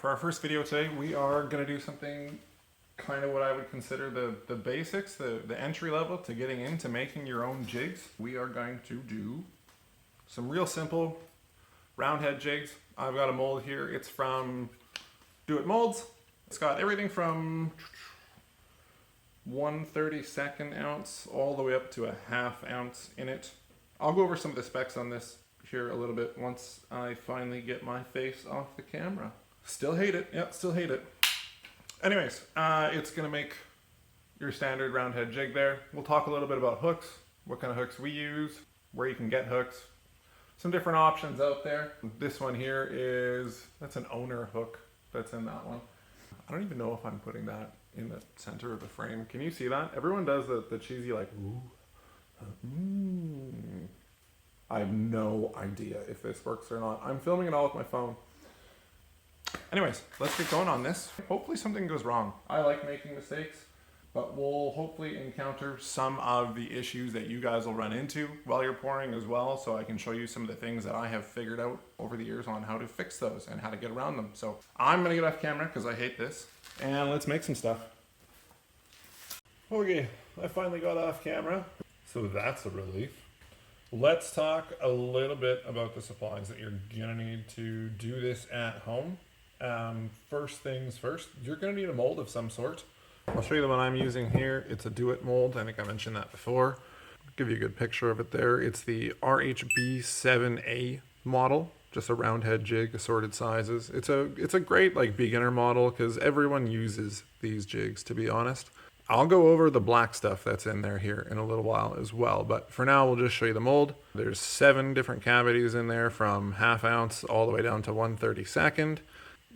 For our first video today, we are going to do something kind of what I would consider the basics, the entry level to getting into making your own jigs. We are going to do some real simple roundhead jigs. I've got a mold here. It's from Molds. It's got everything from 1/32 ounce all the way up to a ½ ounce in it. I'll go over some of the specs on this here a little bit once I finally get my face off the camera. Still hate it. Yep, still hate it. Anyways, it's going to make your standard roundhead jig there. We'll talk a little bit about hooks, what kind of hooks we use, where you can get hooks, some different options out there. This one here that's an owner hook that's in that one. I don't even know if I'm putting that in the center of the frame. Can you see that? Everyone does the cheesy like, ooh. I have no idea if this works or not. I'm filming it all with my phone. Anyways, let's get going on this. Hopefully something goes wrong. I like making mistakes, but we'll hopefully encounter some of the issues that you guys will run into while you're pouring as well, so I can show you some of the things that I have figured out over the years on how to fix those and how to get around them. So I'm gonna get off camera because I hate this, and let's make some stuff. Okay, I finally got off camera, so that's a relief. Let's talk a little bit about the supplies that you're gonna need to do this at home. First things first, you're gonna need a mold of some sort. I'll show you the one I'm using here. It's a Mold. I think I mentioned that before. I'll give you a good picture of it there. It's the RHB7A model, just a roundhead jig, assorted sizes. It's a great like beginner model because everyone uses these jigs, to be honest. I'll go over the black stuff that's in there here in a little while as well, but for now we'll just show you the mold. There's 7 different cavities in there from ½ ounce all the way down to 1/32.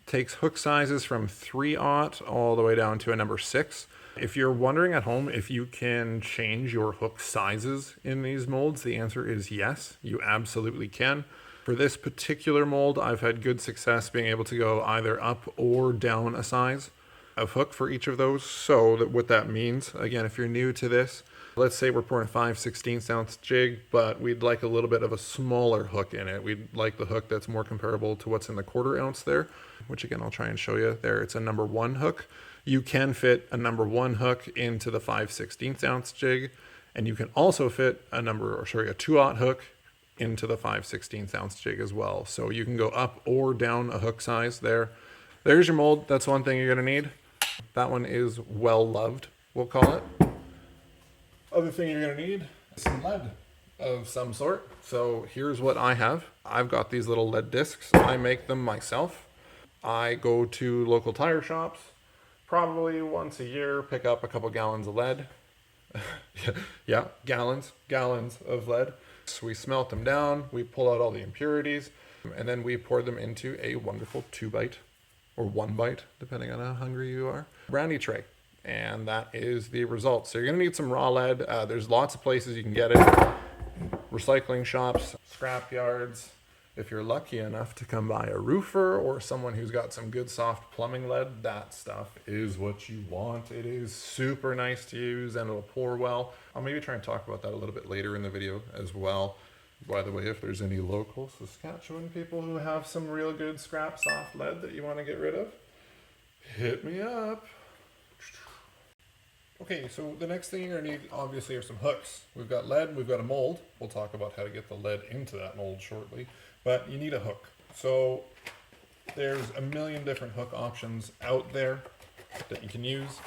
Takes hook sizes from 3/0 all the way down to a number 6. If you're wondering at home if you can change your hook sizes in these molds, the answer is yes, you absolutely can. For this particular mold, I've had good success being able to go either up or down a size of hook for each of those. So what that means, again, if you're new to this, let's say we're pouring a 5/16 ounce jig, but we'd like a little bit of a smaller hook in it. We'd like the hook that's more comparable to what's in the 1/4 ounce there, which again, I'll try and show you there. It's a number 1 hook. You can fit a number 1 hook into the 5/16 ounce jig, and you can also fit a 2/0 hook into the 5/16 ounce jig as well. So you can go up or down a hook size there. There's your mold. That's one thing you're gonna need. That one is well loved, we'll call it. Other thing you're gonna need is some lead of some sort. So here's what I have. I've got these little lead discs. I make them myself. I go to local tire shops, probably once a year, pick up a couple gallons of lead. Yeah, gallons of lead. So we smelt them down, we pull out all the impurities, and then we pour them into a wonderful 2-bite or 1-bite, depending on how hungry you are, brandy tray. And that is the result. So you're gonna need some raw lead. There's lots of places you can get it. Recycling shops, scrap yards. If you're lucky enough to come by a roofer or someone who's got some good soft plumbing lead, that stuff is what you want. It is super nice to use and it'll pour well. I'll maybe try and talk about that a little bit later in the video as well. By the way, if there's any local Saskatchewan people who have some real good scrap soft lead that you want to get rid of, hit me up. Okay, so the next thing you're gonna need obviously are some hooks. We've got lead, we've got a mold. We'll talk about how to get the lead into that mold shortly, but you need a hook. So there's a million different hook options out there that you can use.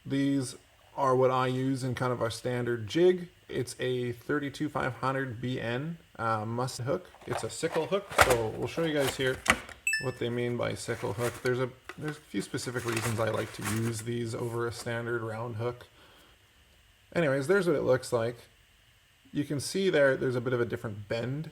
These are what I use in kind of our standard jig. It's a 32500 BN must hook. It's a sickle hook. So we'll show you guys here what they mean by sickle hook. There's a few specific reasons I like to use these over a standard round hook. Anyways, there's what it looks like. You can see there's a bit of a different bend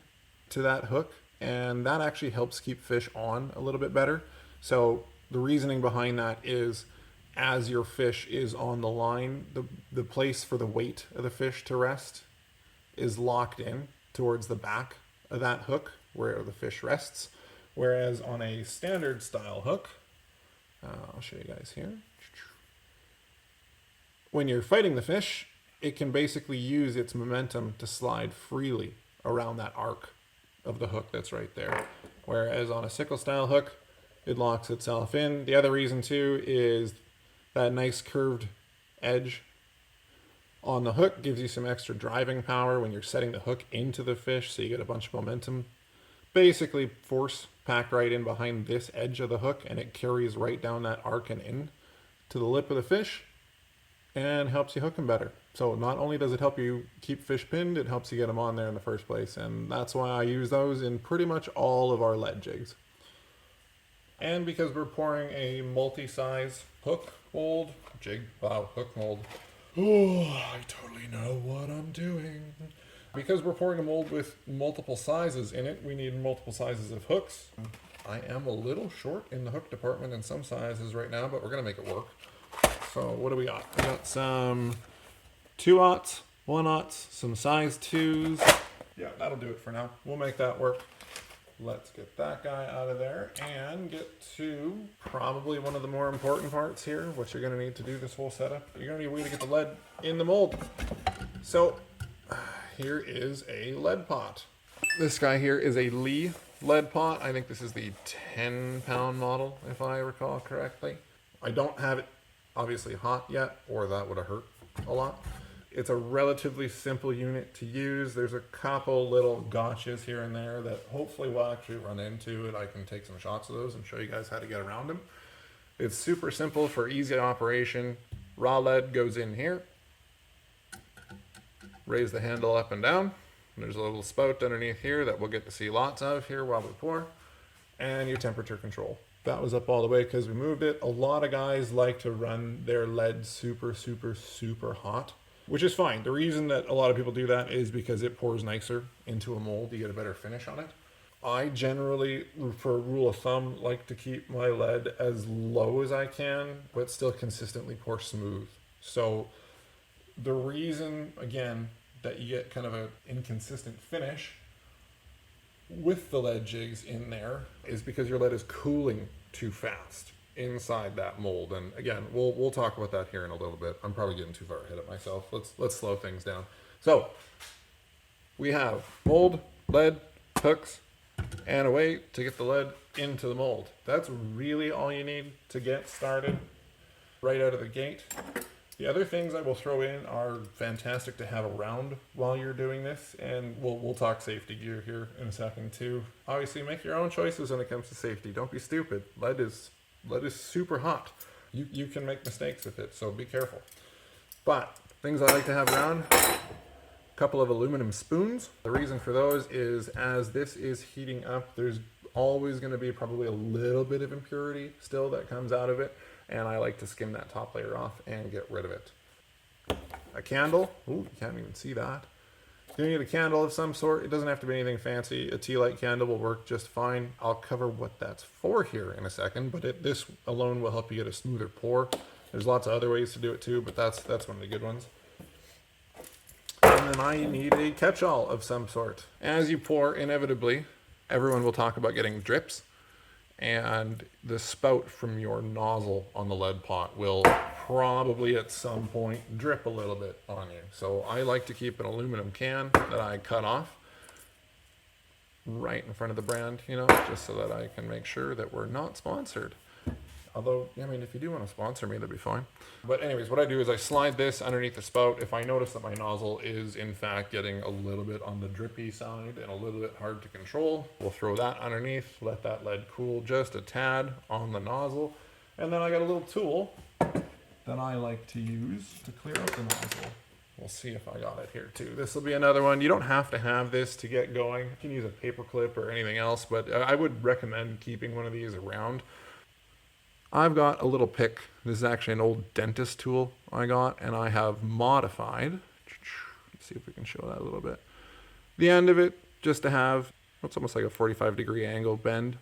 to that hook, and that actually helps keep fish on a little bit better. So the reasoning behind that is as your fish is on the line, the place for the weight of the fish to rest is locked in towards the back of that hook where the fish rests. Whereas on a standard style hook, I'll show you guys here. When you're fighting the fish, it can basically use its momentum to slide freely around that arc of the hook that's right there. Whereas on a sickle style hook, it locks itself in. The other reason too is that nice curved edge on the hook gives you some extra driving power when you're setting the hook into the fish, so you get a bunch of momentum. Basically force packed right in behind this edge of the hook, and it carries right down that arc and in to the lip of the fish and helps you hook them better. So not only does it help you keep fish pinned, it helps you get them on there in the first place, and that's why I use those in pretty much all of our lead jigs. And because we're pouring a multi-size hook mold, hook mold. Oh, I totally know what I'm doing. Because we're pouring a mold with multiple sizes in it, we need multiple sizes of hooks. I am a little short in the hook department in some sizes right now, but we're gonna make it work. So what do we got? We got some 2/0s, 1/0s, some size 2s. Yeah, that'll do it for now. We'll make that work. Let's get that guy out of there and get to probably one of the more important parts here, what you're gonna need to do this whole setup. You're gonna need a way to get the lead in the mold. So here is a lead pot. This guy here is a Lee lead pot. I think this is the 10-pound model, if I recall correctly. I don't have it obviously hot yet, or that would have hurt a lot. It's a relatively simple unit to use. There's a couple little gotchas here and there that hopefully we'll actually run into it. I can take some shots of those and show you guys how to get around them. It's super simple for easy operation. Raw lead goes in here. Raise the handle up and down. There's a little spout underneath here that we'll get to see lots of here while we pour. And your temperature control. That was up all the way because we moved it. A lot of guys like to run their lead super, super, super hot, which is fine. The reason that a lot of people do that is because it pours nicer into a mold. You get a better finish on it. I generally, for a rule of thumb, like to keep my lead as low as I can, but still consistently pour smooth. So the reason, again, that you get kind of an inconsistent finish with the lead jigs in there is because your lead is cooling too fast inside that mold. And again, we'll talk about that here in a little bit. I'm probably getting too far ahead of myself. Let's slow things down. So we have mold, lead, hooks, and a way to get the lead into the mold. That's really all you need to get started right out of the gate. The other things I will throw in are fantastic to have around while you're doing this, and we'll talk safety gear here in a second too. Obviously, make your own choices when it comes to safety. Don't be stupid. Lead is super hot. You can make mistakes with it, so be careful. But things I like to have around, a couple of aluminum spoons. The reason for those is as this is heating up, there's always going to be probably a little bit of impurity still that comes out of it. And I like to skim that top layer off and get rid of it. A candle. Ooh, you can't even see that. You need a candle of some sort. It doesn't have to be anything fancy. A tea light candle will work just fine. I'll cover what that's for here in a second, but this alone will help you get a smoother pour. There's lots of other ways to do it too, but that's one of the good ones. And then I need a catch-all of some sort. As you pour, inevitably, everyone will talk about getting drips. And the spout from your nozzle on the lead pot will probably at some point drip a little bit on you. So I like to keep an aluminum can that I cut off right in front of the brand, just so that I can make sure that we're not sponsored. Although, I mean, if you do want to sponsor me, that'd be fine. But anyways, what I do is I slide this underneath the spout. If I notice that my nozzle is, in fact, getting a little bit on the drippy side and a little bit hard to control, we'll throw that underneath, let that lead cool just a tad on the nozzle. And then I got a little tool that I like to use to clear out the nozzle. We'll see if I got it here too. This will be another one. You don't have to have this to get going. You can use a paper clip or anything else, but I would recommend keeping one of these around. I've got a little pick. This is actually an old dentist tool I got, and I have modified. Let's see if we can show that a little bit. The end of it, just to have, it's almost like a 45-degree angle bend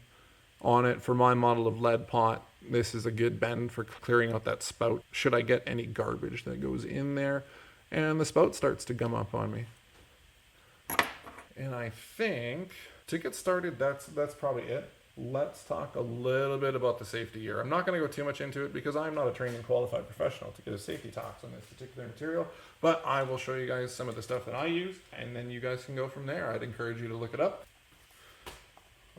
on it. For my model of lead pot, this is a good bend for clearing out that spout, should I get any garbage that goes in there. And the spout starts to gum up on me. And I think, to get started, that's probably it. Let's talk a little bit about the safety gear. I'm not going to go too much into it because I'm not a trained and qualified professional to give safety talks on this particular material, but I will show you guys some of the stuff that I use, and then you guys can go from there. I'd encourage you to look it up.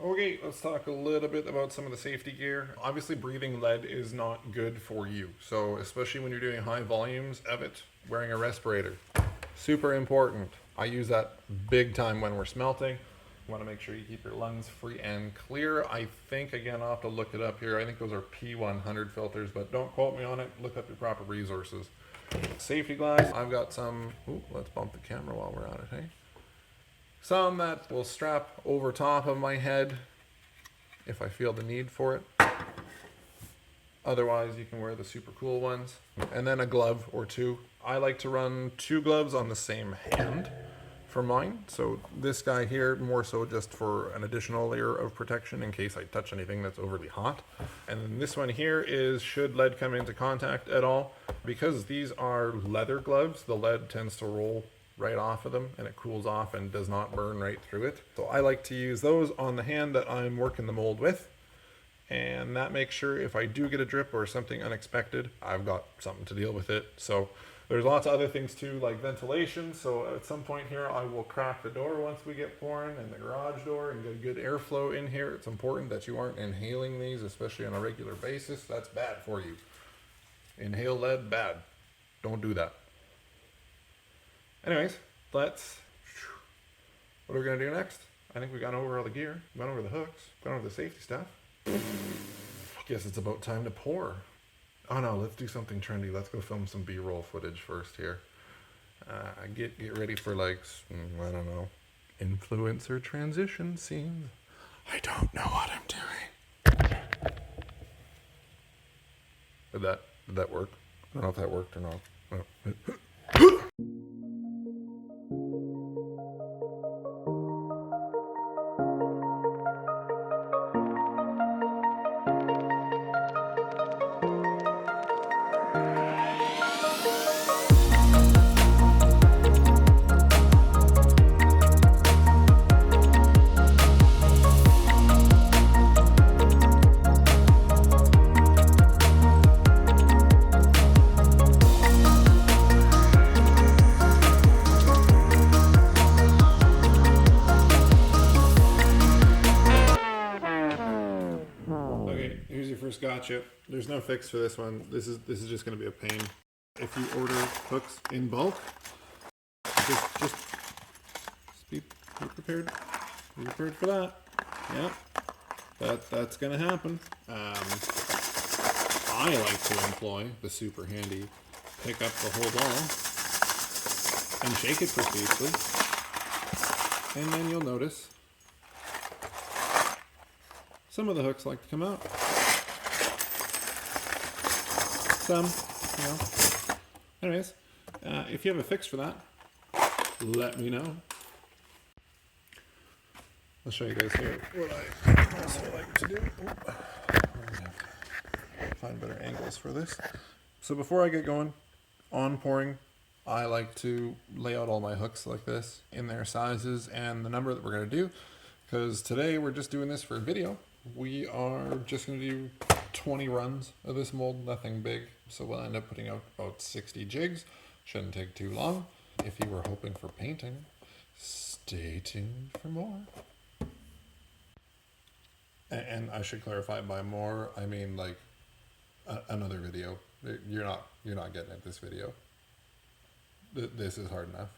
Okay, let's talk a little bit about some of the safety gear. Obviously, breathing lead is not good for you. So, especially when you're doing high volumes of it, wearing a respirator, super important. I use that big time when we're smelting. You want to make sure you keep your lungs free and clear. I think, again, I'll have to look it up here. I think those are P100 filters, but don't quote me on it. Look up your proper resources. Safety glass. I've got some. Ooh, let's bump the camera while we're at it, hey? Some that will strap over top of my head if I feel the need for it. Otherwise, you can wear the super cool ones. And then a glove or two. I like to run 2 gloves on the same hand for mine. So this guy here, more so just for an additional layer of protection in case I touch anything that's overly hot. And then this one here is should lead come into contact at all. Because these are leather gloves, the lead tends to roll right off of them and it cools off and does not burn right through it. So I like to use those on the hand that I'm working the mold with, and that makes sure if I do get a drip or something unexpected, I've got something to deal with it. So there's lots of other things too, like ventilation. So at some point here I will crack the door once we get pouring, and the garage door, and get good airflow in here. It's important that you aren't inhaling these, especially on a regular basis. That's bad for you. Inhale lead, bad. Don't do that. Anyways, what are we going to do next? I think we got over all the gear, went over the hooks, got over the safety stuff. Guess it's about time to pour. Oh no, let's do something trendy. Let's go film some B-roll footage first here. Get ready for like, I don't know, influencer transition scenes. I don't know what I'm doing. Did that work? I don't know if that worked or not. Oh. Gotcha. There's no fix for this one. This is just going to be a pain. If you order hooks in bulk, just be prepared. Be prepared for that. Yeah, that's going to happen. I like to employ the super handy pick up the whole ball and shake it profusely, and then you'll notice some of the hooks like to come out. Some, you know. Anyways, if you have a fix for that, let me know. I'll show you guys here what I also like to do. Find better angles for this. So before I get going on pouring, I like to lay out all my hooks like this in their sizes and the number that we're going to do, because today we're just doing this for a video. We are just going to do 20 runs of this mold, nothing big. So we'll end up putting out about 60 jigs. Shouldn't take too long. If you were hoping for painting, stay tuned for more. And I should clarify, by more, I mean like another video. You're not getting it this video. This is hard enough.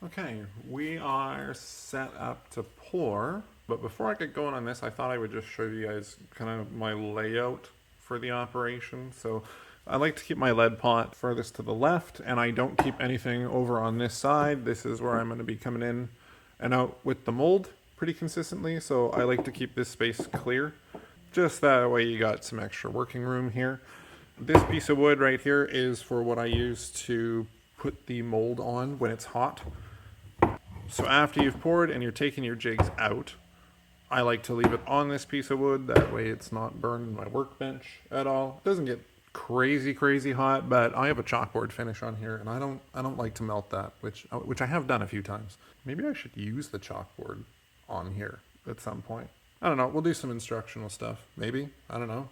Okay, we are set up to pour, but before I get going on this, I thought I would just show you guys kind of my layout for the operation. So I like to keep my lead pot furthest to the left, and I don't keep anything over on this side. This is where I'm going to be coming in and out with the mold pretty consistently, so I like to keep this space clear. Just that way you got some extra working room here. This piece of wood right here is for what I use to put the mold on when it's hot. So after you've poured and you're taking your jigs out, I like to leave it on this piece of wood. That way it's not burning my workbench at all. It doesn't get crazy hot, but I have a chalkboard finish on here, and I don't like to melt that, which I have done a few times. Maybe I should use the chalkboard on here at some point. I don't know. We'll do some instructional stuff. Maybe. I don't know.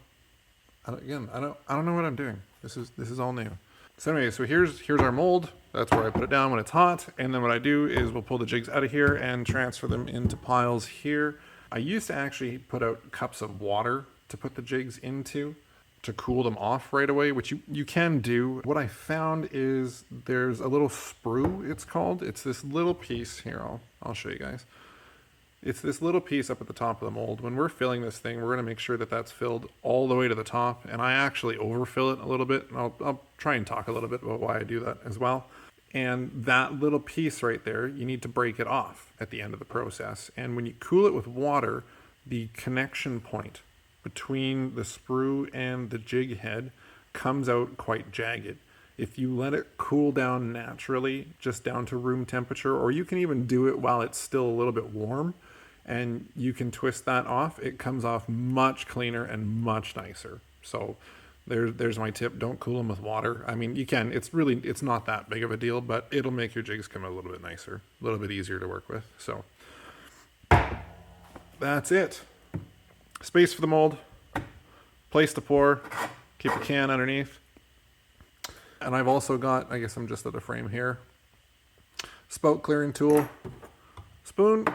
I don't know what I'm doing. This is all new. So anyway, so here's our mold. That's where I put it down when it's hot, and then what I do is we'll pull the jigs out of here and transfer them into piles here. I used to actually put out cups of water to put the jigs into to cool them off right away, which you can do. What I found is there's a little sprue, it's called. It's this little piece here. I'll show you guys. It's this little piece up at the top of the mold. When we're filling this thing, we're going to make sure that that's filled all the way to the top, and I actually overfill it a little bit, and I'll try and talk a little bit about why I do that as well. And that little piece right there, you need to break it off at the end of the process. And when you cool it with water, the connection point between the sprue and the jig head comes out quite jagged. If you let it cool down naturally, just down to room temperature, or you can even do it while it's still a little bit warm, and you can twist that off, it comes off much cleaner and much nicer. So there's my tip. Don't cool them with water. I mean, you can. It's not that big of a deal, but it'll make your jigs come out a little bit nicer, a little bit easier to work with. So that's it. Space for the mold, place to pour, keep a can underneath. And I've also got, I guess I'm just at a frame here, spout clearing tool, spoon,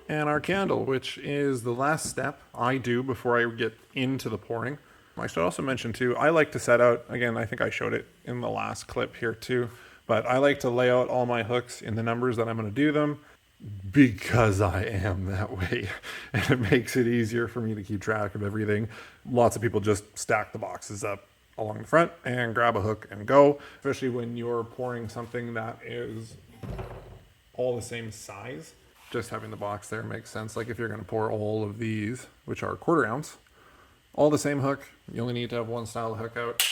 and our candle, which is the last step I do before I get into the pouring. I should also mention too, I like to set out, again, I think I showed it in the last clip here too, but I like to lay out all my hooks in the numbers that I'm going to do them, because I am that way, and it makes it easier for me to keep track of everything. Lots of people just stack the boxes up along the front and grab a hook and go, especially when you're pouring something that is all the same size. Just having the box there makes sense. Like if you're going to pour all of these, which are 1/4 ounce, all the same hook, you only need to have one style of hook out.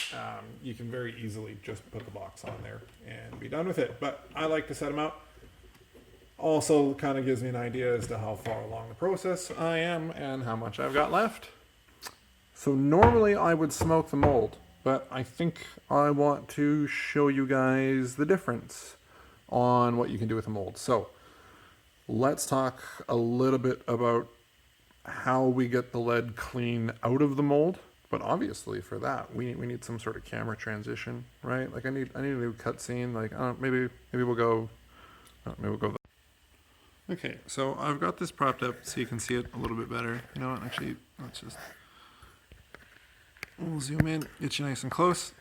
You can very easily just put the box on there and be done with it. But I like to set them out. Also kind of gives me an idea as to how far along the process I am and how much I've got left. So normally I would smoke the mold, but I think I want to show you guys the difference on what you can do with a mold. So let's talk a little bit about how we get the lead clean out of the mold. But obviously for that we need some sort of camera transition, right? Like I need a new cutscene. Like maybe we'll go okay, so I've got this propped up so you can see it a little bit better. You know what, actually, we'll zoom in, get you nice and close.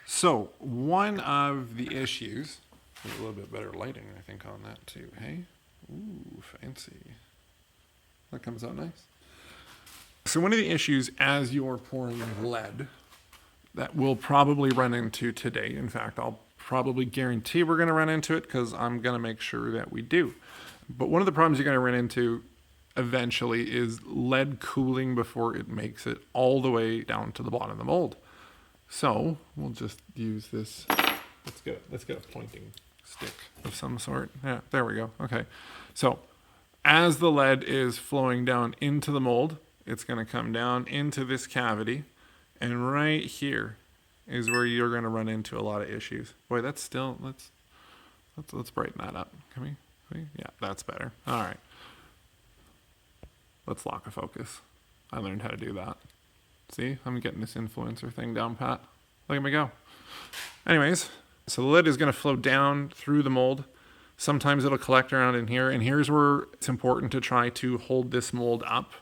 So one of the issues, there's a little bit better lighting I think on that too, hey? Ooh, fancy. That comes out nice. So one of the issues as you're pouring lead that we'll probably run into today, in fact, I'll probably guarantee we're going to run into it because I'm going to make sure that we do. But one of the problems you're going to run into eventually is lead cooling before it makes it all the way down to the bottom of the mold. So we'll just use this. Let's get a pointing stick of some sort. Yeah, there we go. Okay. So as the lead is flowing down into the mold, it's going to come down into this cavity, and right here is where you're going to run into a lot of issues. Boy, that's still, let's brighten that up. Can we? Yeah, that's better. All right. Let's lock a focus. I learned how to do that. See, I'm getting this influencer thing down pat. Look at me go. Anyways, so the lead is going to flow down through the mold. Sometimes it'll collect around in here, and here's where it's important to try to hold this mold up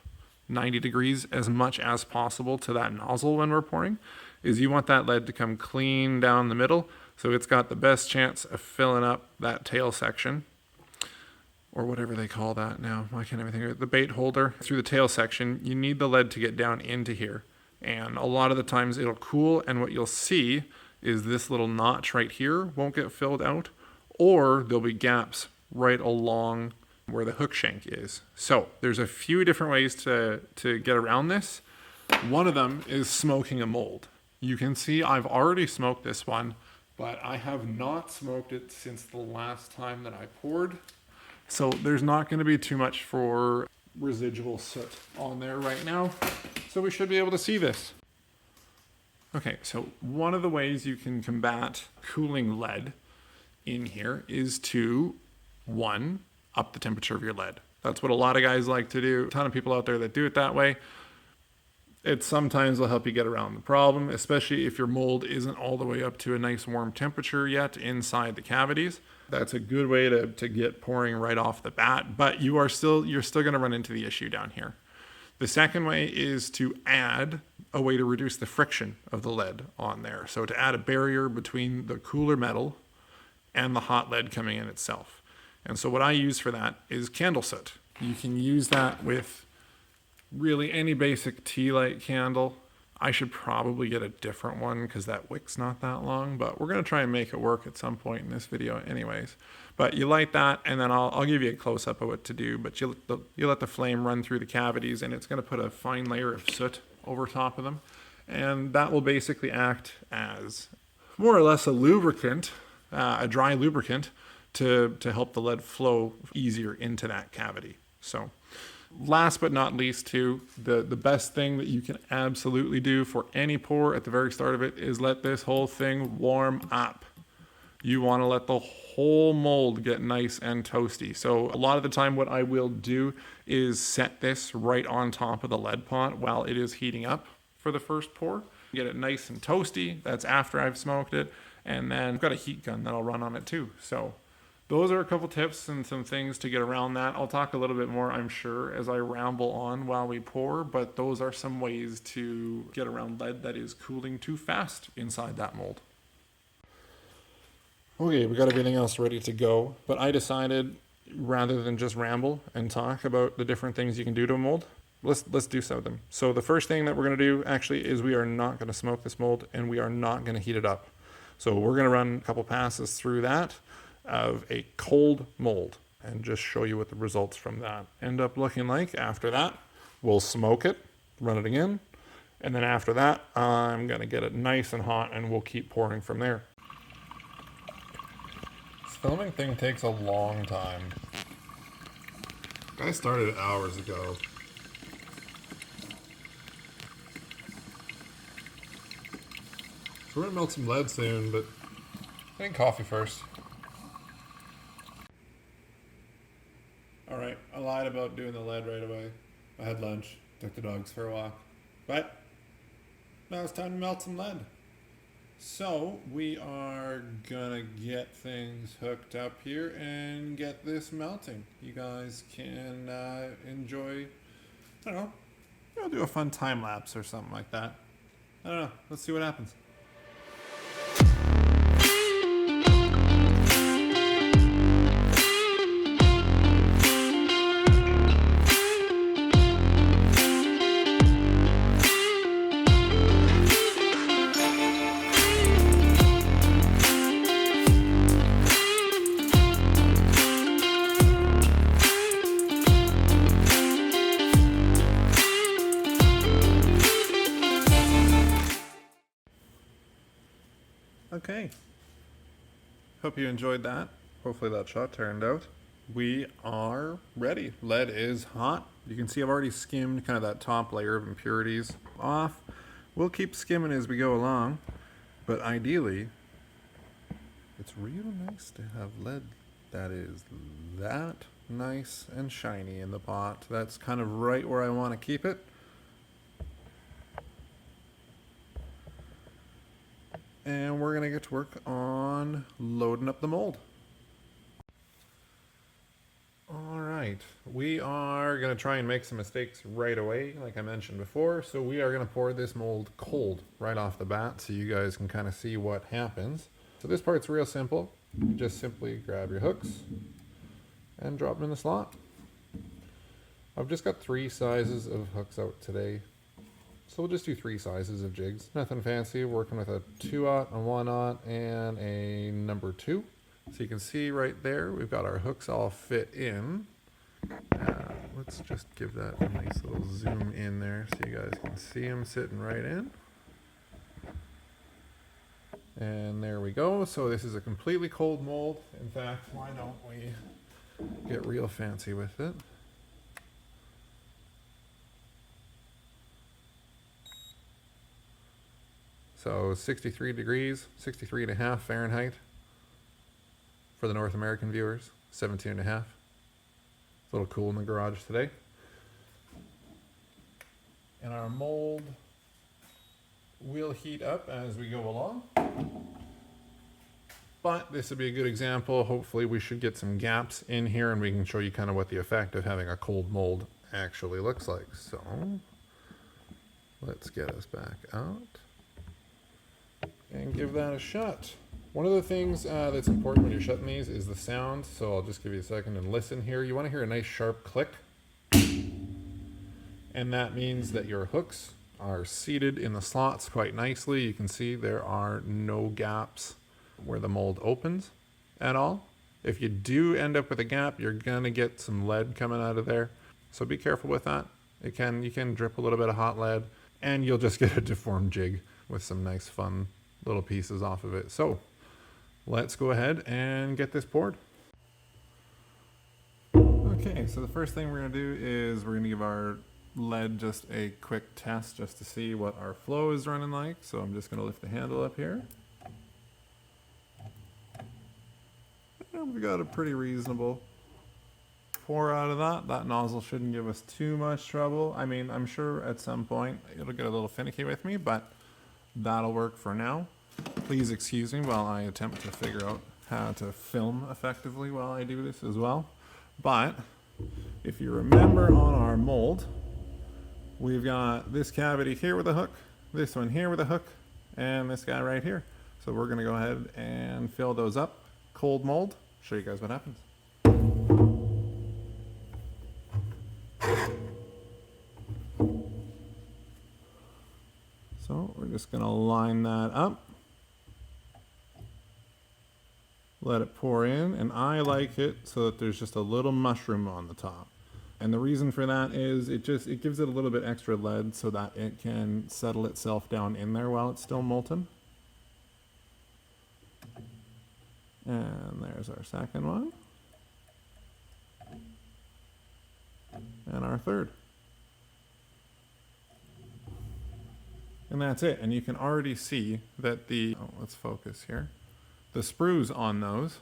90 degrees as much as possible to that nozzle when we're pouring, is you want that lead to come clean down the middle so it's got the best chance of filling up that tail section, or whatever they call that now. I can't even think of it. The bait holder through the tail section. You need the lead to get down into here, and a lot of the times it'll cool, and what you'll see is this little notch right here won't get filled out, or there'll be gaps right along where the hook shank is. So there's a few different ways to get around this. One of them is smoking a mold. You can see I've already smoked this one, but I have not smoked it since the last time that I poured. So there's not going to be too much for residual soot on there right now. So we should be able to see this. Okay, so one of the ways you can combat cooling lead in here is to, one, up the temperature of your lead. That's what a lot of guys like to do. A ton of people out there that do it that way. It sometimes will help you get around the problem, especially if your mold isn't all the way up to a nice warm temperature yet inside the cavities. That's a good way to get pouring right off the bat, but you're still going to run into the issue down here. The second way is to add a way to reduce the friction of the lead on there. So to add a barrier between the cooler metal and the hot lead coming in itself. And so what I use for that is candle soot. You can use that with really any basic tea light candle. I should probably get a different one because that wick's not that long, but we're going to try and make it work at some point in this video anyways. But you light that, and then I'll give you a close-up of what to do, but you let the flame run through the cavities, and it's going to put a fine layer of soot over top of them. And that will basically act as more or less a lubricant, a dry lubricant, to help the lead flow easier into that cavity. So last but not least, too, the best thing that you can absolutely do for any pour at the very start of it is let this whole thing warm up. You want to let the whole mold get nice and toasty. So a lot of the time what I will do is set this right on top of the lead pot while it is heating up for the first pour. Get it nice and toasty. That's after I've smoked it. And then I've got a heat gun that'll run on it too. So those are a couple tips and some things to get around that. I'll talk a little bit more, I'm sure, as I ramble on while we pour, but those are some ways to get around lead that is cooling too fast inside that mold. Okay, we got everything else ready to go, but I decided rather than just ramble and talk about the different things you can do to a mold, let's do some of them. So the first thing that we're going to do actually is we are not going to smoke this mold and we are not going to heat it up. So we're going to run a couple passes through that of a cold mold and just show you what the results from that end up looking like. After that, we'll smoke it, run it again, and then after that, I'm going to get it nice and hot and we'll keep pouring from there. This filming thing takes a long time. I started hours ago. So we're going to melt some lead soon, but I think coffee first. Alright, I lied about doing the lead right away. I had lunch, took the dogs for a walk. But now it's time to melt some lead. So we are gonna get things hooked up here and get this melting. You guys can enjoy, I don't know, I'll do a fun time lapse or something like that. I don't know, let's see what happens. Okay, hope you enjoyed that. Hopefully that shot turned out. We are ready. Lead is hot. You can see I've already skimmed kind of that top layer of impurities off. We'll keep skimming as we go along, but ideally, it's real nice to have lead that is that nice and shiny in the pot. That's kind of right where I want to keep it. And we're going to get to work on loading up the mold. Alright, we are going to try and make some mistakes right away, like I mentioned before. So we are going to pour this mold cold right off the bat so you guys can kind of see what happens. So this part's real simple. You just simply grab your hooks and drop them in the slot. I've just got 3 sizes of hooks out today. So we'll just do 3 sizes of jigs. Nothing fancy, working with a 2/0, a 1/0, and a number 2. So you can see right there, we've got our hooks all fit in. Let's just give that a nice little zoom in there so you guys can see them sitting right in. And there we go. So this is a completely cold mold. In fact, why don't we get real fancy with it? So 63 degrees, 63 and a half Fahrenheit for the North American viewers, 17 and a half. A little cool in the garage today. And our mold will heat up as we go along. But this would be a good example. Hopefully we should get some gaps in here and we can show you kind of what the effect of having a cold mold actually looks like. So let's get us back out and give that a shot. One of the things that's important when you're shutting these is the sound. So I'll just give you a second and listen here. You want to hear a nice sharp click. And that means that your hooks are seated in the slots quite nicely. You can see there are no gaps where the mold opens at all. If you do end up with a gap, you're gonna get some lead coming out of there. So be careful with that. You can drip a little bit of hot lead and you'll just get a deformed jig with some nice fun little pieces off of it. So let's go ahead and get this poured. Okay, so the first thing we're gonna do is we're gonna give our lead just a quick test just to see what our flow is running like. So I'm just gonna lift the handle up here. And we got a pretty reasonable pour out of that. That nozzle shouldn't give us too much trouble. I mean, I'm sure at some point it'll get a little finicky with me, but that'll work for now. Please excuse me while I attempt to figure out how to film effectively while I do this as well. But if you remember on our mold, we've got this cavity here with a hook, this one here with a hook, and this guy right here. So we're gonna go ahead and fill those up. Cold mold, show you guys what happens. So we're just gonna line that up. Let it pour in, and I like it so that there's just a little mushroom on the top. And the reason for that is it gives it a little bit extra lead so that it can settle itself down in there while it's still molten. And there's our second one. And our third. And that's it. And you can already see that let's focus here. The sprues on those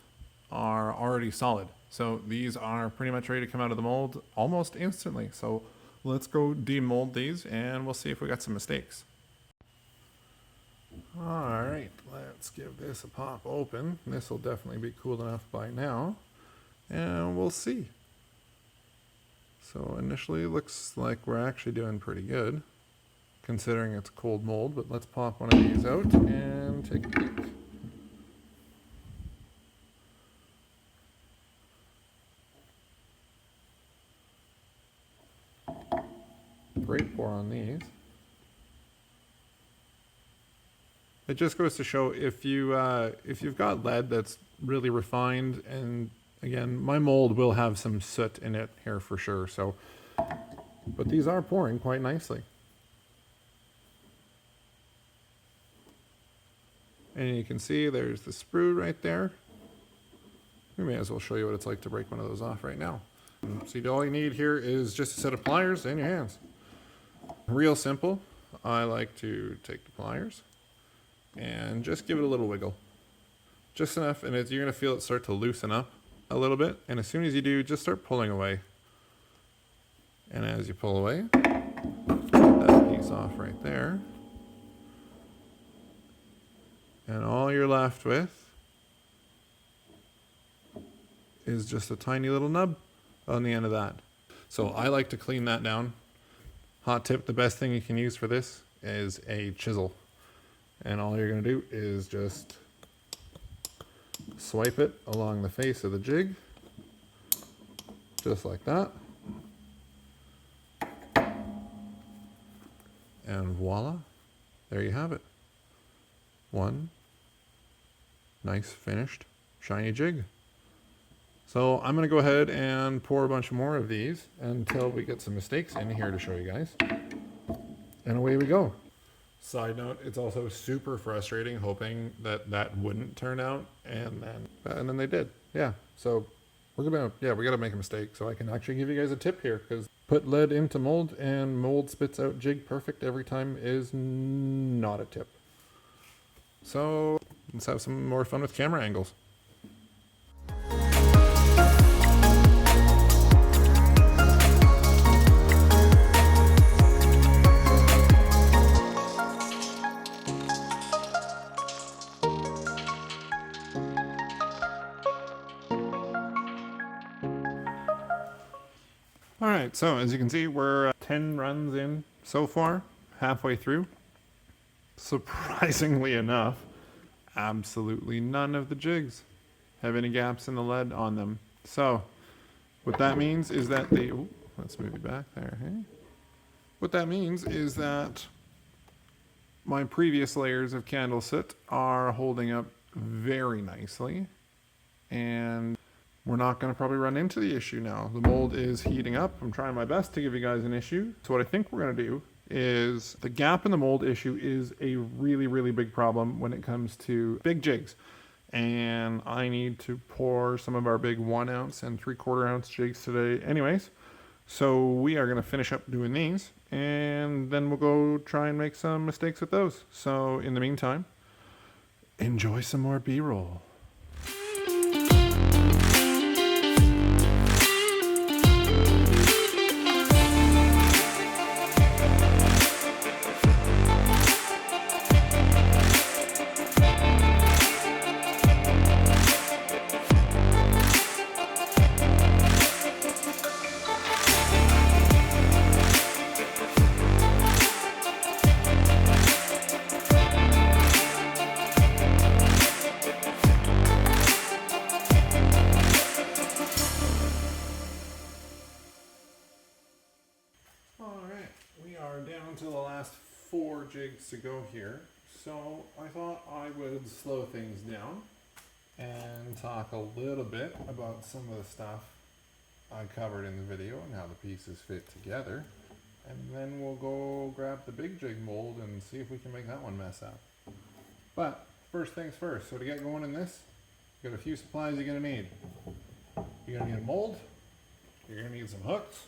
are already solid. So these are pretty much ready to come out of the mold almost instantly. So let's go demold these and we'll see if we got some mistakes. All right, let's give this a pop open. This will definitely be cool enough by now, and we'll see. So initially it looks like we're actually doing pretty good, considering it's cold mold, but let's pop one of these out and take a peek. Great pour on these. It just goes to show if you've got lead that's really refined, and again, my mold will have some soot in it here for sure. So, but these are pouring quite nicely. And you can see there's the sprue right there. We may as well show you what it's like to break one of those off right now. See, all you need here is just a set of pliers in your hands. Real simple. I like to take the pliers and just give it a little wiggle. Just enough, and you're going to feel it start to loosen up a little bit. And as soon as you do, just start pulling away. And as you pull away, that piece off right there. And all you're left with is just a tiny little nub on the end of that. So I like to clean that down. Hot tip, the best thing you can use for this is a chisel. And all you're going to do is just swipe it along the face of the jig, just like that. And voila, there you have it. One nice finished shiny jig. So I'm going to go ahead and pour a bunch more of these until we get some mistakes in here to show you guys. And away we go. Side note, it's also super frustrating hoping that that wouldn't turn out, and then they did. Yeah, so we got to make a mistake so I can actually give you guys a tip here, because put lead into mold and mold spits out jig perfect every time is not a tip. So let's have some more fun with camera angles. Alright, so as you can see, we're 10 runs in so far, halfway through. Surprisingly enough, absolutely none of the jigs have any gaps in the lead on them. So, what that means is that they... Ooh, let's move you back there, hey? What that means is that my previous layers of candle soot are holding up very nicely, and we're not going to probably run into the issue now. The mold is heating up. I'm trying my best to give you guys an issue. So what I think we're going to do is the gap in the mold issue is a really, really big problem when it comes to big jigs. And I need to pour some of our big 1 ounce and 3/4 ounce jigs today anyways. So we are going to finish up doing these, and then we'll go try and make some mistakes with those. So in the meantime, enjoy some more B-roll. Down to the last 4 jigs to go here, so I thought I would slow things down and talk a little bit about some of the stuff I covered in the video and how the pieces fit together, and then we'll go grab the big jig mold and see if we can make that one mess up. But first things first, so to get going in this, you got a few supplies you're going to need. You're going to need a mold, you're going to need some hooks,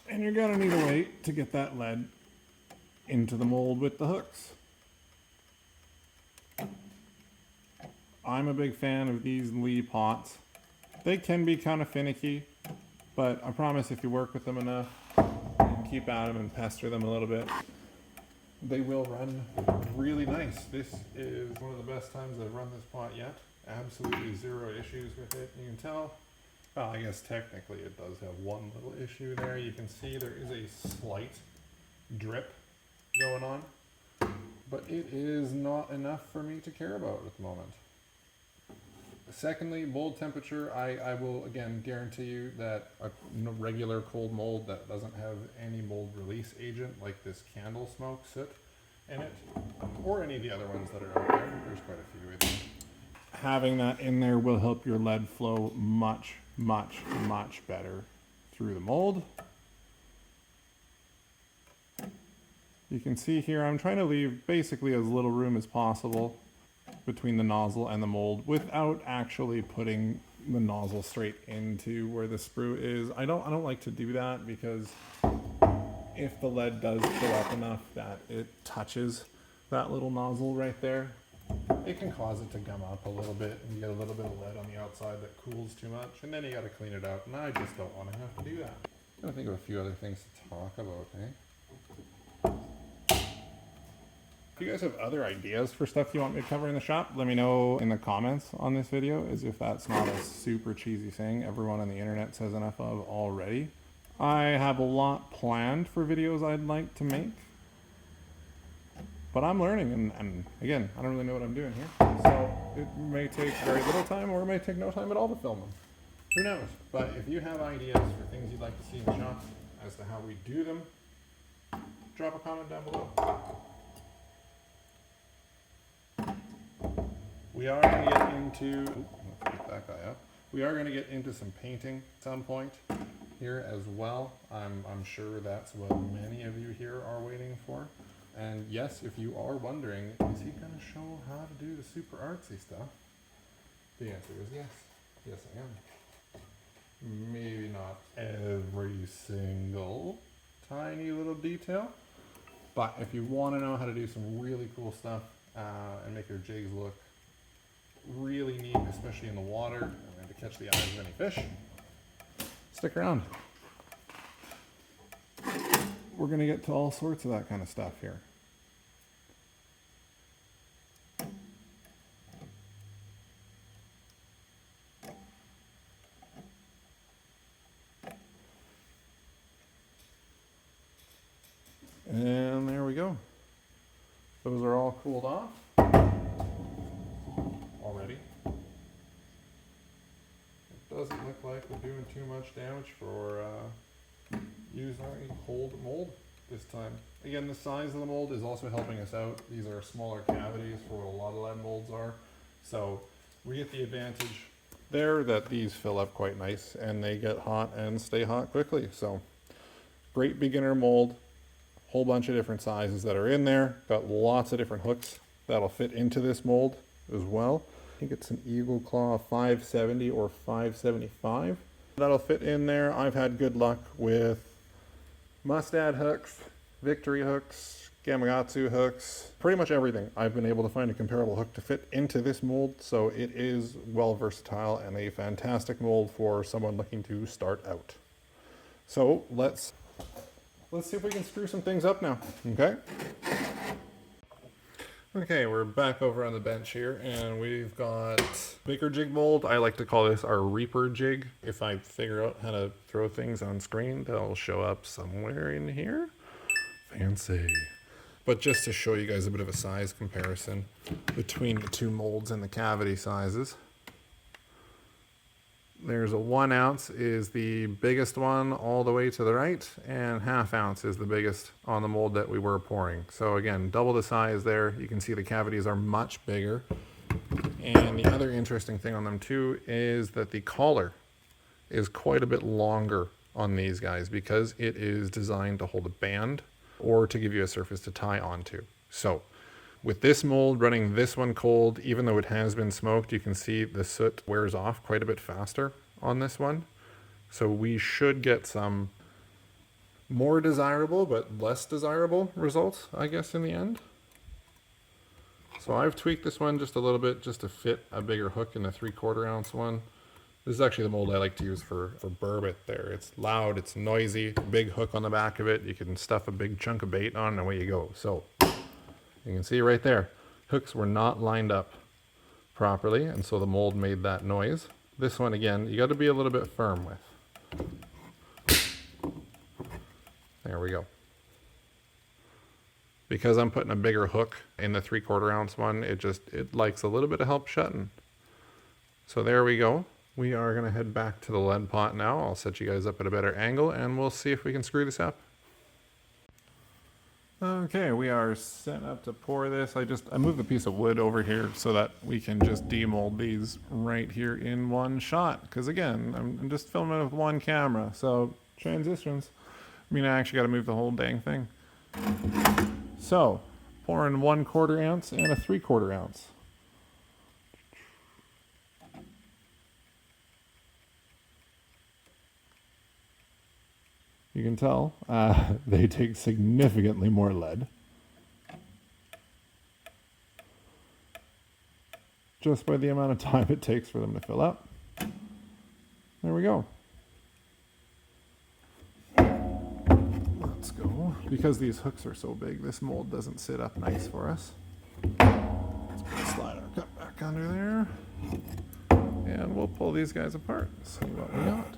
and you're gonna need a weight to get that lead into the mold with the hooks. I'm a big fan of these Lee pots. They can be kind of finicky, but I promise if you work with them enough and keep at them and pester them a little bit, they will run really nice. This is one of the best times I've run this pot yet. Absolutely 0 issues with it. You can tell. Well, I guess technically it does have one little issue there. You can see there is a slight drip going on, but it is not enough for me to care about at the moment. Secondly, mold temperature. I will again guarantee you that a regular cold mold that doesn't have any mold release agent like this candle smoke soot in it, or any of the other ones that are out there, there's quite a few of them. Having that in there will help your lead flow much better through the mold. You can see here I'm trying to leave basically as little room as possible between the nozzle and the mold without actually putting the nozzle straight into where the sprue is. I don't like to do that because if the lead does fill up enough that it touches that little nozzle right there, it can cause it to gum up a little bit and you get a little bit of lead on the outside that cools too much, and then you got to clean it out, and I just don't want to have to do that. I'm going to think of a few other things to talk about, If you guys have other ideas for stuff you want me to cover in the shop, let me know in the comments on this video, as if that's not a super cheesy thing everyone on the internet says enough of already. I have a lot planned for videos I'd like to make, but I'm learning, and again, I don't really know what I'm doing here. So it may take very little time, or it may take no time at all to film them. Who knows? But if you have ideas for things you'd like to see in the shop as to how we do them, drop a comment down below. We are going to get into, let's get that guy up. We are going to get into some painting at some point here as well. I'm sure that's what many of you here are waiting for. And yes, if you are wondering, is he going to show how to do the super artsy stuff? The answer is yes. Yes, I am. Maybe not every single tiny little detail, but if you want to know how to do some really cool stuff and make your jigs look really neat, especially in the water, and to catch the eyes of any fish. Stick around. We're going to get to all sorts of that kind of stuff here. And there we go. Those are all cooled off already. It doesn't look like we're doing too much damage for using a cold mold this time. Again, the size of the mold is also helping us out. These are smaller cavities for what a lot of lead molds are. So we get the advantage there that these fill up quite nice and they get hot and stay hot quickly. So great beginner mold. Whole bunch of different sizes that are in there. Got lots of different hooks that'll fit into this mold as well. I think it's an Eagle Claw 570 or 575. That'll fit in there. I've had good luck with Mustad hooks, Victory hooks, Gamakatsu hooks, pretty much everything. I've been able to find a comparable hook to fit into this mold, so it is well versatile and a fantastic mold for someone looking to start out. So let's see if we can screw some things up now, okay? Okay, we're back over on the bench here, and we've got bigger jig mold. I like to call this our Reaper jig. If I figure out how to throw things on screen, they'll show up somewhere in here. Fancy. But just to show you guys a bit of a size comparison between the two molds and the cavity sizes. There's a 1 ounce is the biggest one all the way to the right, and 1/2 ounce is the biggest on the mold that we were pouring. So again, double the size there. You can see the cavities are much bigger. And the other interesting thing on them too is that the collar is quite a bit longer on these guys because it is designed to hold a band or to give you a surface to tie onto. So with this mold running this one cold, even though it has been smoked, you can see the soot wears off quite a bit faster on this one. So we should get some more desirable but less desirable results, I guess, in the end. So I've tweaked this one just a little bit just to fit a bigger hook in the 3/4 ounce one. This is actually the mold I like to use for burbot there. It's loud, it's noisy, big hook on the back of it. You can stuff a big chunk of bait on and away you go. So you can see right there, hooks were not lined up properly, and so the mold made that noise. This one, again, you got to be a little bit firm with. There we go. Because I'm putting a bigger hook in the 3/4 ounce one, it likes a little bit of help shutting. So there we go. We are going to head back to the lead pot now. I'll set you guys up at a better angle, and we'll see if we can screw this up. Okay, we are set up to pour this. I moved the piece of wood over here so that we can just demold these right here in one shot. Because again, I'm just filming with one camera, so transitions. I mean, I actually got to move the whole dang thing. So, pouring 1/4 ounce and a 3/4 ounce. You can tell they take significantly more lead. Just by the amount of time it takes for them to fill up. There we go. Let's go. Because these hooks are so big, this mold doesn't sit up nice for us. Let's put a slider cut back under there. And we'll pull these guys apart. See what we got.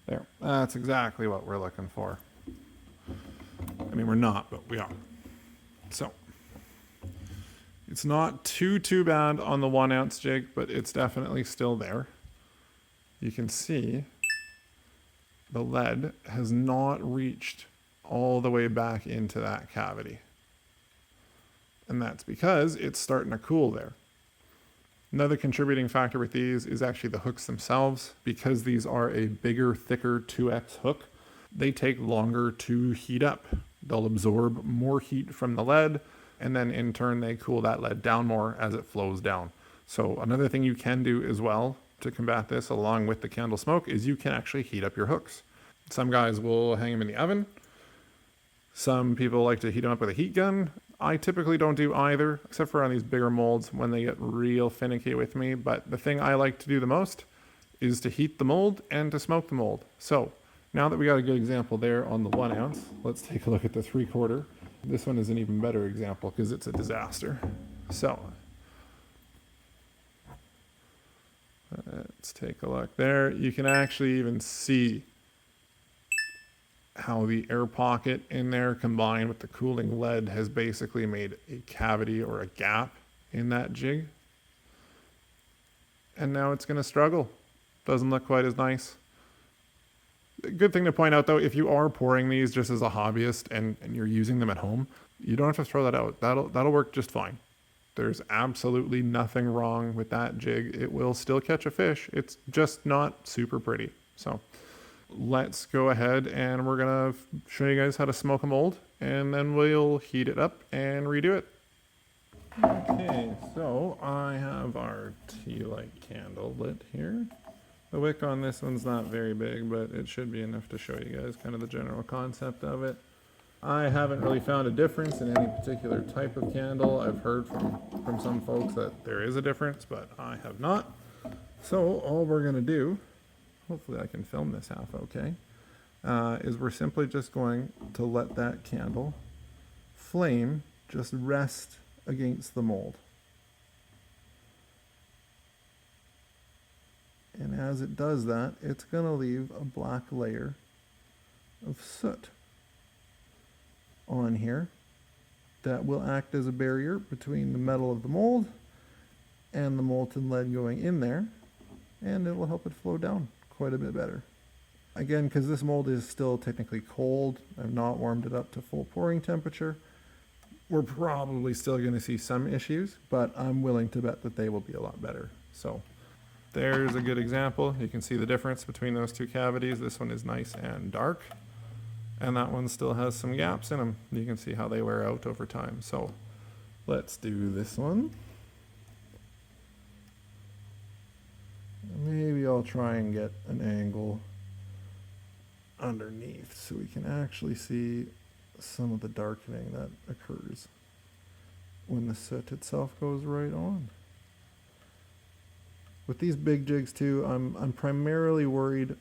There, that's exactly what we're looking for. I mean, we're not, but we are. So, it's not too bad on the 1 ounce jig, but it's definitely still there. You can see the lead has not reached all the way back into that cavity. And that's because it's starting to cool there. Another contributing factor with these is actually the hooks themselves. Because these are a bigger, thicker 2X hook, they take longer to heat up. They'll absorb more heat from the lead, and then in turn they cool that lead down more as it flows down. So another thing you can do as well to combat this along with the candle smoke is you can actually heat up your hooks. Some guys will hang them in the oven. Some people like to heat them up with a heat gun. I typically don't do either, except for on these bigger molds when they get real finicky with me. But the thing I like to do the most is to heat the mold and to smoke the mold. So now that we got a good example there on the 1 ounce, let's take a look at the 3/4. This one is an even better example because it's a disaster. So let's take a look there. You can actually even see how the air pocket in there combined with the cooling lead has basically made a cavity or a gap in that jig. And now it's going to struggle. Doesn't look quite as nice. Good thing to point out though, if you are pouring these just as a hobbyist and you're using them at home, you don't have to throw that out. That'll work just fine. There's absolutely nothing wrong with that jig. It will still catch a fish. It's just not super pretty. So let's go ahead and we're gonna show you guys how to smoke a mold, and then we'll heat it up and redo it. Okay, so I have our tea light candle lit here. The wick on this one's not very big, but it should be enough to show you guys kind of the general concept of it. I haven't really found a difference in any particular type of candle. I've heard from some folks that there is a difference, but I have not. So all we're gonna do, hopefully I can film this half okay, is we're simply just going to let that candle flame just rest against the mold. And as it does that, it's going to leave a black layer of soot on here that will act as a barrier between the metal of the mold and the molten lead going in there, and it will help it flow down quite a bit better. Again, because this mold is still technically cold, I've not warmed it up to full pouring temperature, we're probably still going to see some issues, but I'm willing to bet that they will be a lot better. So there's a good example. You can see the difference between those two cavities. This one is nice and dark, and that one still has some gaps in them. You can see how they wear out over time. So let's do this one. Maybe I'll try and get an angle underneath so we can actually see some of the darkening that occurs when the soot itself goes right on. With these big jigs too, I'm primarily worried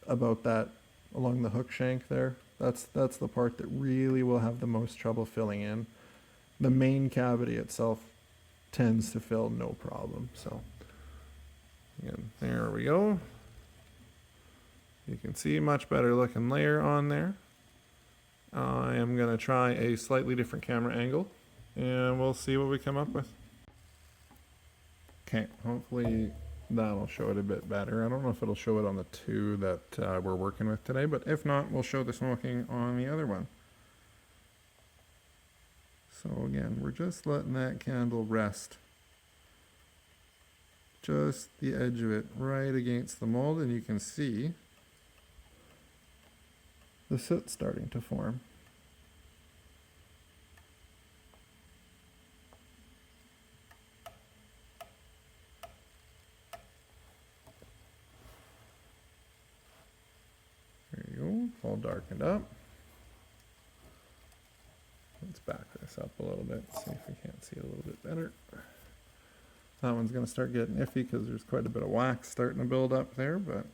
about that along the hook shank there. That's the part that really will have the most trouble filling in. The main cavity itself tends to fill no problem. So again, there we go. You can see much better looking layer on there. I am going to try a slightly different camera angle and we'll see what we come up with. Okay, hopefully that'll show it a bit better. I don't know if it'll show it on the two that we're working with today, but if not, we'll show the smoking on the other one. So again, we're just letting that candle rest. Just the edge of it right against the mold, and you can see the soot starting to form. All darkened up. Let's back this up a little bit, see if we can't see it a little bit better. That one's going to start getting iffy because there's quite a bit of wax starting to build up there, but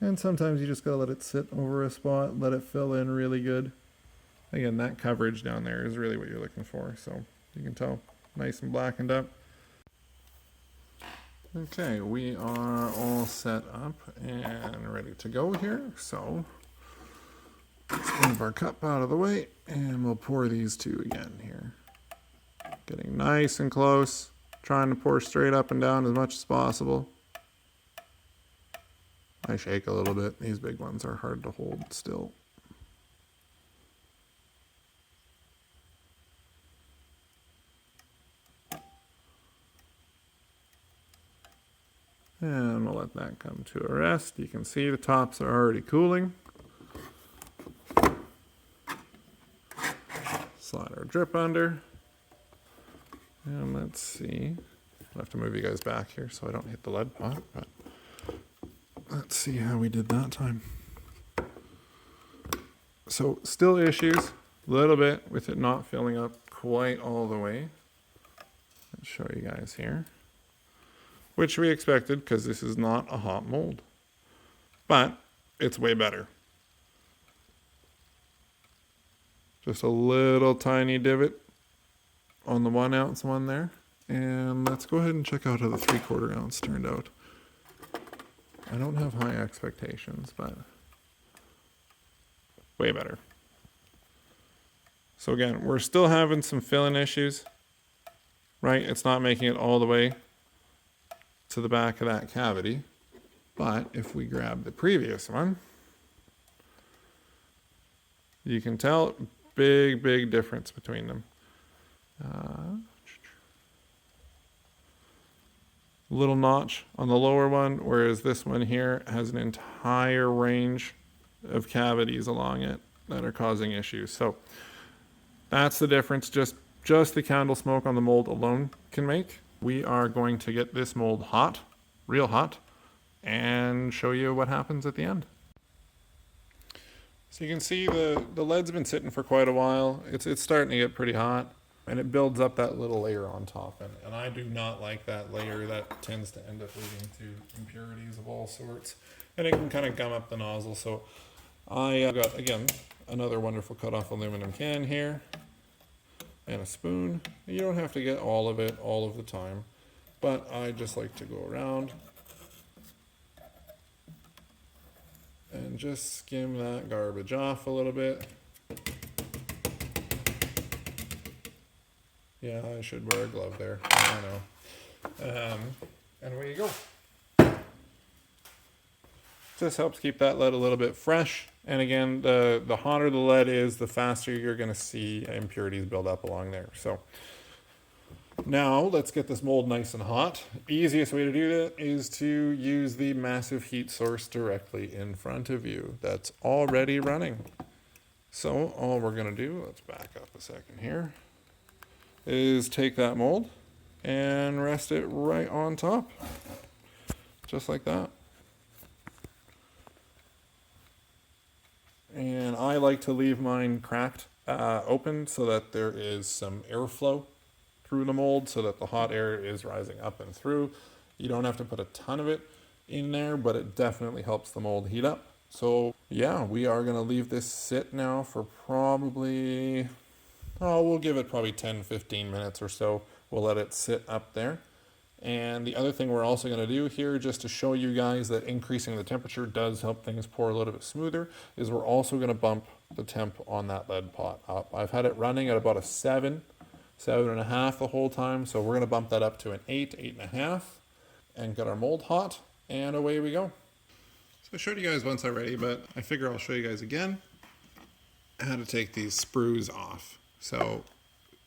and sometimes you just gotta let it sit over a spot, let it fill in really good. Again, that coverage down there is really what you're looking for, so you can tell, nice and blackened up. Okay, we are all set up and ready to go here, so let's move our cup out of the way and we'll pour these two again here. Getting nice and close, trying to pour straight up and down as much as possible. I shake a little bit. These big ones are hard to hold still. And we'll let that come to a rest. You can see the tops are already cooling. Slide our drip under. And let's see. I'll have to move you guys back here so I don't hit the lead pot, but let's see how we did that time. So still issues, a little bit with it not filling up quite all the way. I'll show you guys here, which we expected because this is not a hot mold, but it's way better. Just a little tiny divot on the 1 ounce one there. And let's go ahead and check out how the 3/4 ounce turned out. I don't have high expectations, but way better. So again, we're still having some filling issues, right? It's not making it all the way to the back of that cavity. But if we grab the previous one, you can tell big difference between them. Little notch on the lower one, whereas this one here has an entire range of cavities along it that are causing issues. So that's the difference just the candle smoke on the mold alone can make. We are going to get this mold hot, real hot, and show you what happens at the end. So you can see the lead's been sitting for quite a while. It's starting to get pretty hot, and it builds up that little layer on top. And I do not like that layer. That tends to end up leading to impurities of all sorts, and it can kind of gum up the nozzle. So I got, again, another wonderful cut off aluminum can here and a spoon. You don't have to get all of it all of the time, but I just like to go around and just skim that garbage off a little bit. Yeah, I should wear a glove there. I know. And away you go. Just helps keep that lead a little bit fresh. And again, the hotter the lead is, the faster you're going to see impurities build up along there. So now let's get this mold nice and hot. Easiest way to do that is to use the massive heat source directly in front of you that's already running. So all we're going to do, let's back up a second here, is take that mold and rest it right on top, just like that. And I like to leave mine cracked open so that there is some airflow through the mold so that the hot air is rising up and through. You don't have to put a ton of it in there, but it definitely helps the mold heat up. So yeah, we are going to leave this sit now for probably, we'll give it probably 10-15 minutes or so. We'll let it sit up there. And the other thing we're also going to do here, just to show you guys that increasing the temperature does help things pour a little bit smoother, is we're also going to bump the temp on that lead pot up. I've had it running at about a 7.5 the whole time, so we're going to bump that up to an 8.5, and get our mold hot, and away we go. So I showed you guys once already, but I figure I'll show you guys again how to take these sprues off. So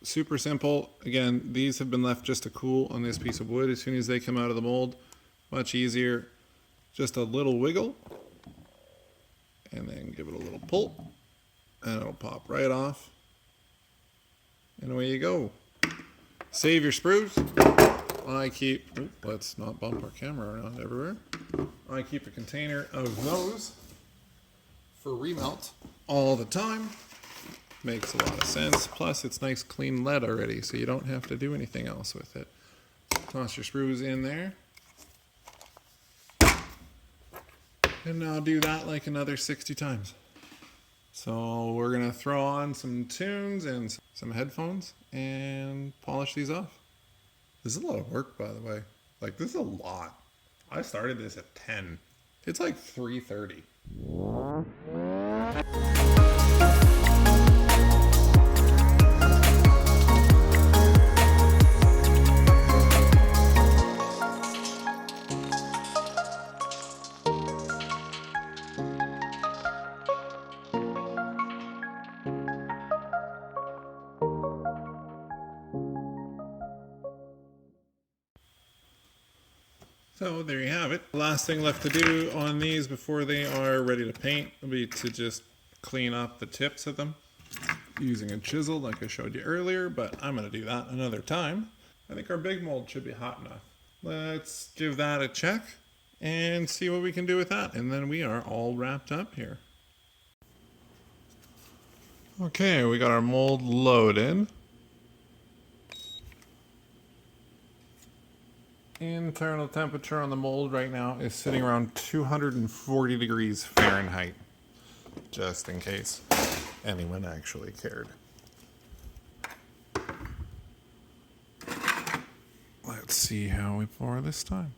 super simple. Again, these have been left just to cool on this piece of wood as soon as they come out of the mold. Much easier. Just a little wiggle, and then give it a little pull, and it'll pop right off. And away you go. Save your sprues. I keep, let's not bump our camera around everywhere. I keep a container of those for remelt all the time. Makes a lot of sense. Plus, it's nice clean lead already, so you don't have to do anything else with it. Toss your sprues in there. And now do that like another 60 times. So we're going to throw on some tunes and some headphones and polish these off. This is a lot of work, by the way. Like, this is a lot. I started this at 10. It's like 3:30. So there you have it. The last thing left to do on these before they are ready to paint will be to just clean up the tips of them using a chisel like I showed you earlier, but I'm going to do that another time. I think our big mold should be hot enough. Let's give that a check and see what we can do with that. And then we are all wrapped up here. Okay, we got our mold loaded. Internal temperature on the mold right now is sitting around 240 degrees Fahrenheit, just in case anyone actually cared. Let's see how we pour this time.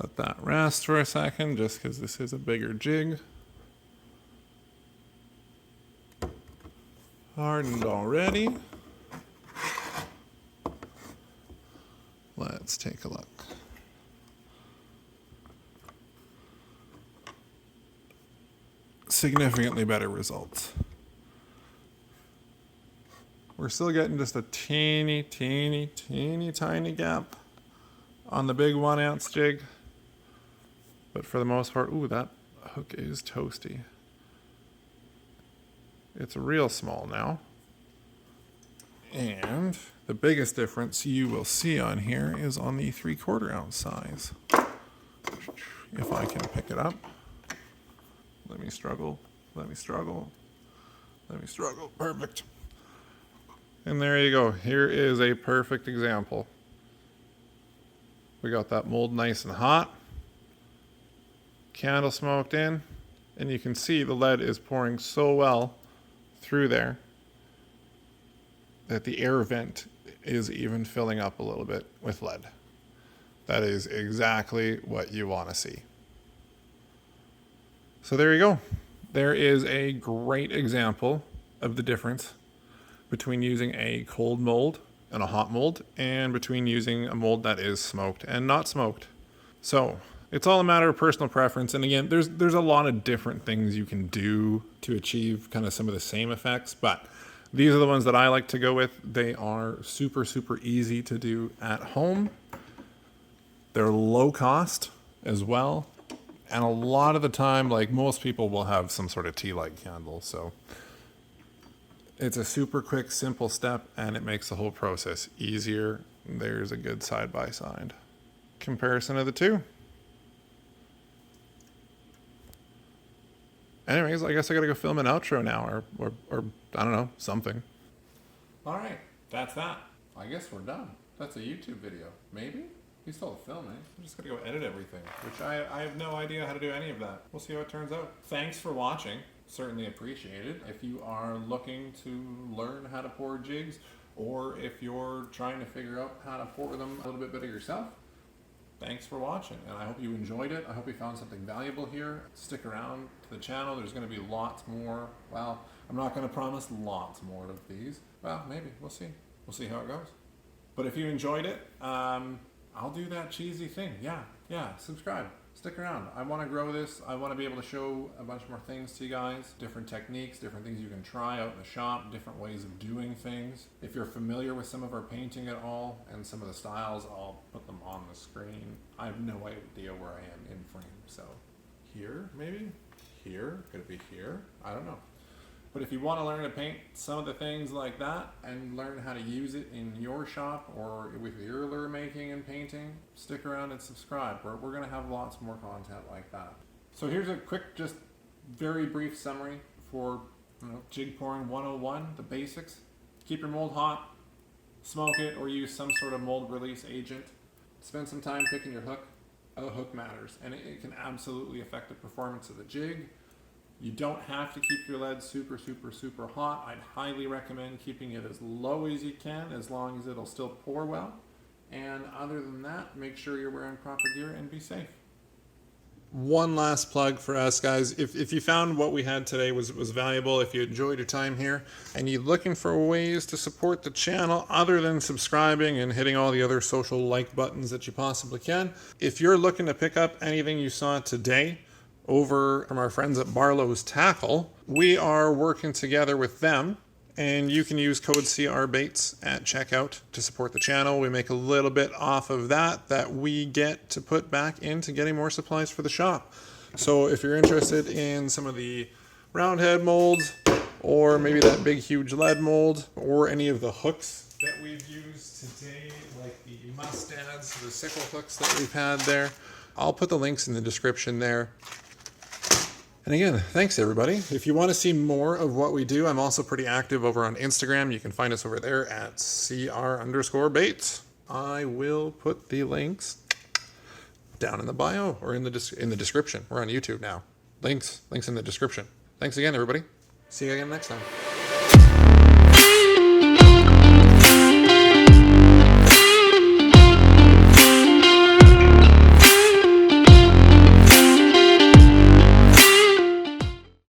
Let that rest for a second, just because this is a bigger jig. Hardened already. Let's take a look. Significantly better results. We're still getting just a teeny tiny gap on the big 1 ounce jig. But for the most part, ooh, that hook is toasty. It's real small now. And the biggest difference you will see on here is on the 3/4 ounce size. If I can pick it up. Let me struggle. Perfect. And there you go. Here is a perfect example. We got that mold nice and hot. Candle smoked in. And you can see the lead is pouring so well through there that the air vent is even filling up a little bit with lead. That is exactly what you want to see. So there you go. There is a great example of the difference between using a cold mold and a hot mold, and between using a mold that is smoked and not smoked. So it's all a matter of personal preference. And again, there's a lot of different things you can do to achieve kind of some of the same effects, but these are the ones that I like to go with. They are super easy to do at home. They're low cost as well. And a lot of the time, like most people will have some sort of tea light candle. So it's a super quick, simple step, and it makes the whole process easier. There's a good side-by-side comparison of the two. Anyways, I guess I gotta go film an outro now, or I don't know, something. All right, that's that. I guess we're done. That's a YouTube video. Maybe? We still filming. I'm just gonna go edit everything, which I have no idea how to do any of that. We'll see how it turns out. Thanks for watching. Certainly appreciate it. If you are looking to learn how to pour jigs, or if you're trying to figure out how to pour them a little bit better yourself, thanks for watching, and I hope you enjoyed it. I hope you found something valuable here. Stick around to the channel. There's going to be lots more. Well, I'm not going to promise lots more of these. Well, maybe. We'll see. We'll see how it goes. But if you enjoyed it, I'll do that cheesy thing. Yeah, subscribe. Stick around. I want to grow this. I want to be able to show a bunch more things to you guys. Different techniques, different things you can try out in the shop, different ways of doing things. If you're familiar with some of our painting at all and some of the styles, I'll put them on the screen. I have no idea where I am in frame. So here, maybe? Here? Could it be here? I don't know. But if you want to learn to paint some of the things like that and learn how to use it in your shop or with your lure making and painting, stick around and subscribe. We're going to have lots more content like that. So here's a quick, just very brief summary for jig pouring 101, the basics. Keep your mold hot, smoke it, or use some sort of mold release agent. Spend some time picking your hook. A hook matters, and it can absolutely affect the performance of the jig. You don't have to keep your lead super hot. I'd highly recommend keeping it as low as you can, as long as it'll still pour well. And other than that, make sure you're wearing proper gear and be safe. One last plug for us, guys. If you found what we had today was valuable, if you enjoyed your time here, and you're looking for ways to support the channel other than subscribing and hitting all the other social like buttons that you possibly can, if you're looking to pick up anything you saw today over from our friends at Barlow's Tackle, we are working together with them And you can use code CRBaits at checkout to support the channel. We make a little bit off of that we get to put back into getting more supplies for the shop. So if you're interested in some of the Roundhead molds, or maybe that big huge lead mold, or any of the hooks that we've used today, like the mustads, the sickle hooks that we've had there, I'll put the links in the description there. And again, thanks everybody. If you want to see more of what we do, I'm also pretty active over on Instagram. You can find us over there at CR_baits. I will put the links down in the bio or in the description. We're on YouTube now. Links in the description. Thanks again, everybody. See you again next time.